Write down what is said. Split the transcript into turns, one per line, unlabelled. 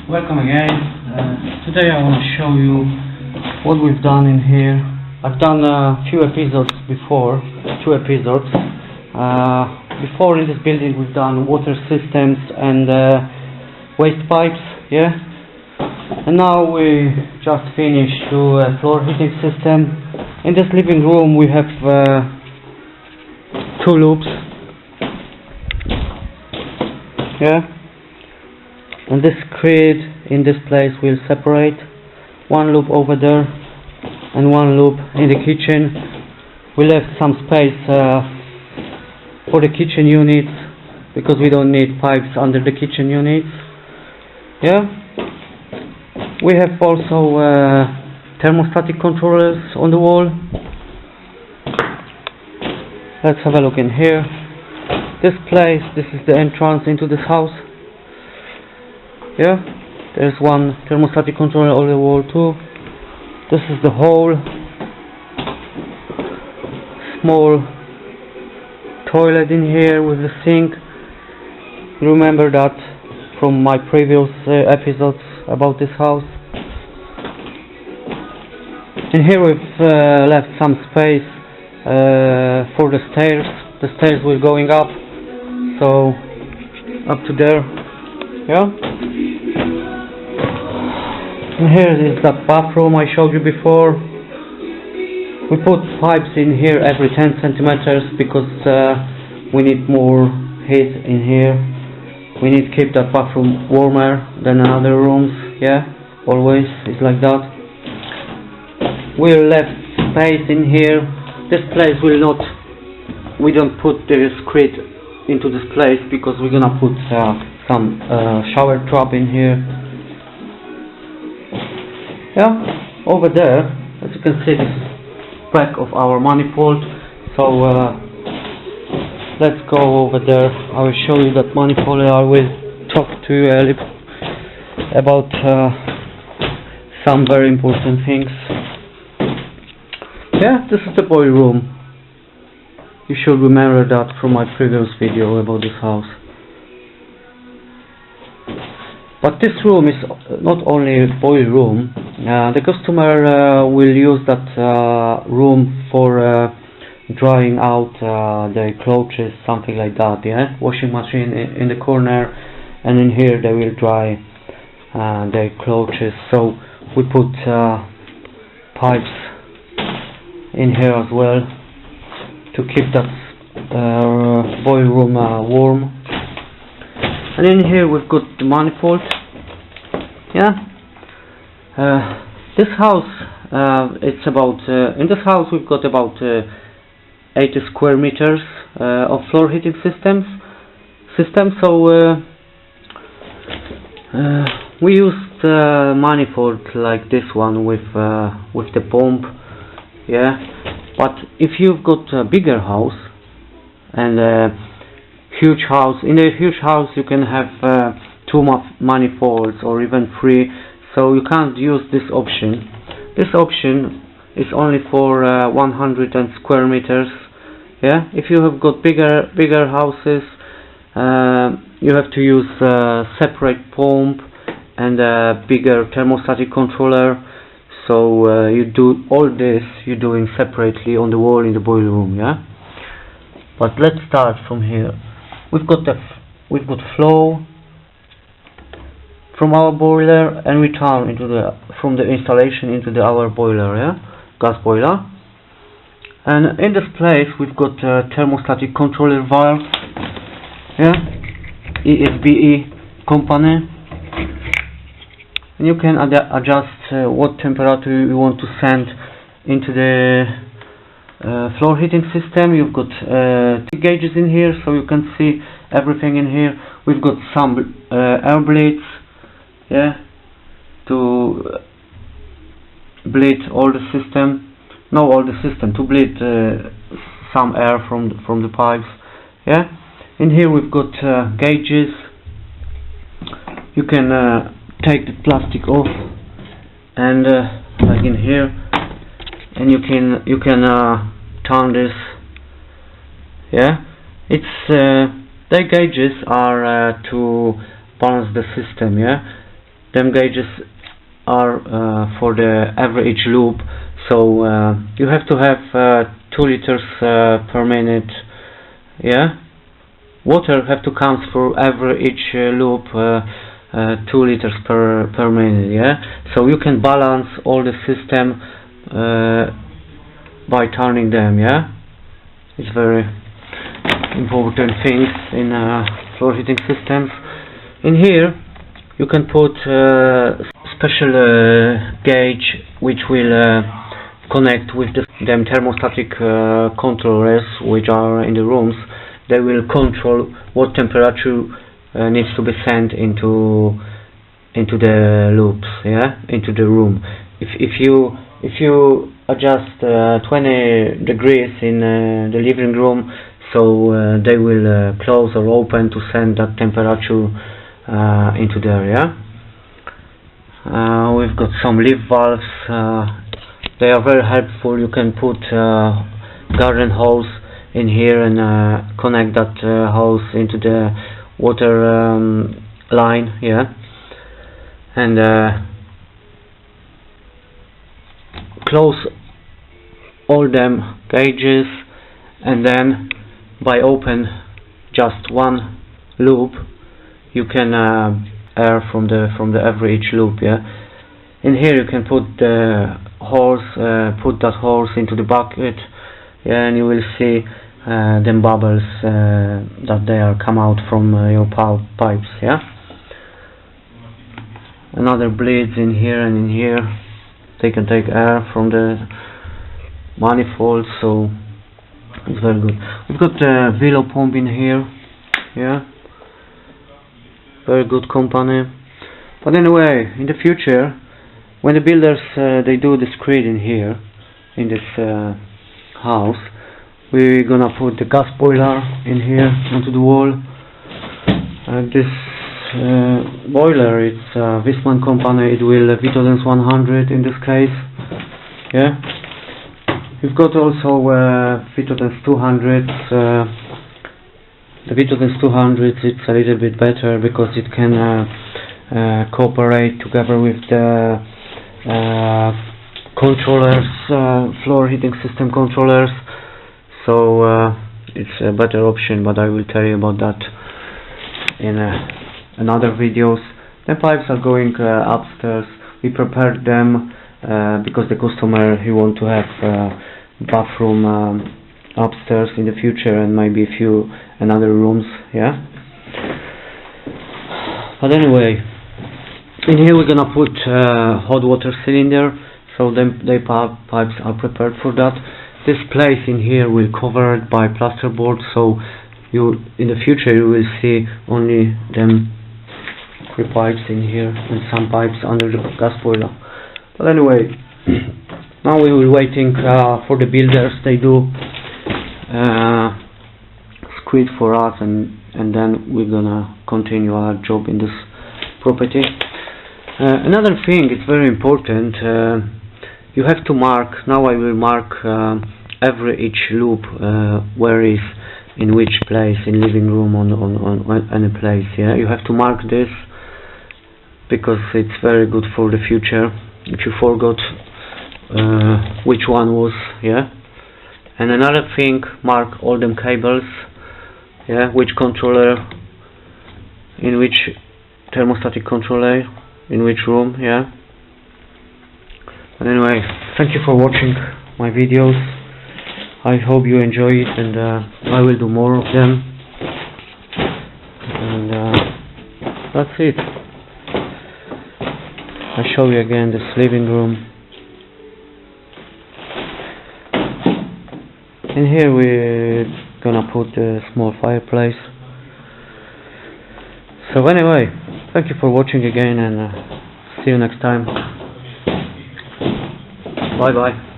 Welcome again. Today I want to show you what we've done in here. I've done a few episodes before, 2 episodes. Before in this building we've done water systems and waste pipes, yeah. And now we just finished to a floor heating system. In this living room we have 2 loops, yeah. And this grid in this place will separate, 1 loop over there and 1 loop in the kitchen. We left some space for the kitchen units because we don't need pipes under the kitchen units. Yeah. We have also thermostatic controllers on the wall. Let's have a look in here. This place, this is the entrance into this house. Yeah, there's 1 thermostatic controller on the wall too. This is the whole small toilet in here with the sink. Remember that from my previous episodes about this house. In here we've left some space for the stairs. The stairs will going up, so up to there. Yeah. And here is the bathroom I showed you before. We put pipes in here every 10 centimeters because we need more heat in here. We need to keep that bathroom warmer than other rooms, yeah, always, it's like that. We left space in here. This place will not, we don't put the grid into this place because we're gonna put some shower trap in here. Yeah, over there, as you can see, this is back of our manifold. So let's go over there. I will show you that manifold. I will talk to you a little about some very important things. Yeah, this is the boiler room. You should remember that from my previous video about this house. But this room is not only a boiler room. The customer will use that room for drying out their clothes, something like that, yeah? Washing machine in the corner, and in here they will dry their clothes. So we put pipes in here as well to keep that boiler room warm. And in here we've got the manifold. Yeah. This house, it's about in this house we've got about 80 square meters of floor heating system. So we used manifold like this one with the pump. Yeah. But if you've got a bigger house and huge house, in a huge house you can have 2 manifolds or even 3, so you can't use this option. This option is only for 100 square meters. Yeah, if you have got bigger houses, you have to use separate pump and a bigger thermostatic controller. So you do all this, you're doing separately on the wall in the boiler room. Yeah. But let's start from here. We've got flow from our boiler, and we turn into from the installation into our boiler, yeah, gas boiler. And in this place we've got a thermostatic controller valve, yeah, ESBE company, and you can adjust what temperature you want to send into the floor heating system. You've got 2 gauges in here, so you can see everything in here. We've got some air blades, yeah, to bleed all the system. No, all the system to bleed some air from the pipes. Yeah. In here we've got gauges. You can take the plastic off and like in here, and you can turn this. Yeah, it's the gauges are to balance the system. Yeah, them gauges are for the average loop, so you have to have 2 liters per minute. Yeah, water have to count for average loop 2 liters per minute. Yeah, so you can balance all the system by turning them. Yeah, it's very important things in floor heating systems. In here you can put special gauge which will connect with them thermostatic controllers which are in the rooms. They will control what temperature needs to be sent into the loops, yeah, into the room. If you adjust 20 degrees in the living room, so they will close or open to send that temperature into there. Yeah, we've got some leaf valves. They are very helpful. You can put garden hose in here and connect that hose into the water line. Yeah, and close all them gauges, and then by open just one loop you can air from the average loop. Yeah, in here you can put the hose, put that hose into the bucket, yeah, and you will see them bubbles that they are come out from your pipes. Yeah, another bleeds in here and in here. They can take air from the manifold, so it's very good. We've got the Velo pump in here. Yeah, very good company. But anyway, in the future, when the builders they do the screed in here in this house, we're gonna put the gas boiler in here onto the wall. This boiler, it's Viessmann company. It will Vitodens 100 in this case. Yeah, we've got also Vitodens 200. The Vitodens 200, it's a little bit better because it can cooperate together with the controllers, floor heating system controllers. So it's a better option, but I will tell you about that in another videos. The pipes are going upstairs. We prepared them because the customer, he want to have bathroom upstairs in the future, and maybe a few another rooms. Yeah, but anyway, in here we're gonna put hot water cylinder, so the pipes are prepared for that. This place in here will covered by plasterboard, so you in the future you will see only them 3 pipes in here and some pipes under the gas boiler. But anyway, now we will waiting for the builders. They do screed for us, and then we're gonna continue our job in this property. Another thing, it's very important, you have to mark. Now I will mark each loop where is in which place, in living room, on any place. Yeah, you have to mark this because it's very good for the future if you forgot which one was. Yeah, and another thing, mark all them cables. Yeah, which controller, in which thermostatic controller, in which room. Yeah, but anyway, thank you for watching my videos. I hope you enjoy it, and I will do more of them. And that's it. I show you again this living room. In here we're gonna put a small fireplace. So anyway, thank you for watching again, and see you next time. Bye bye.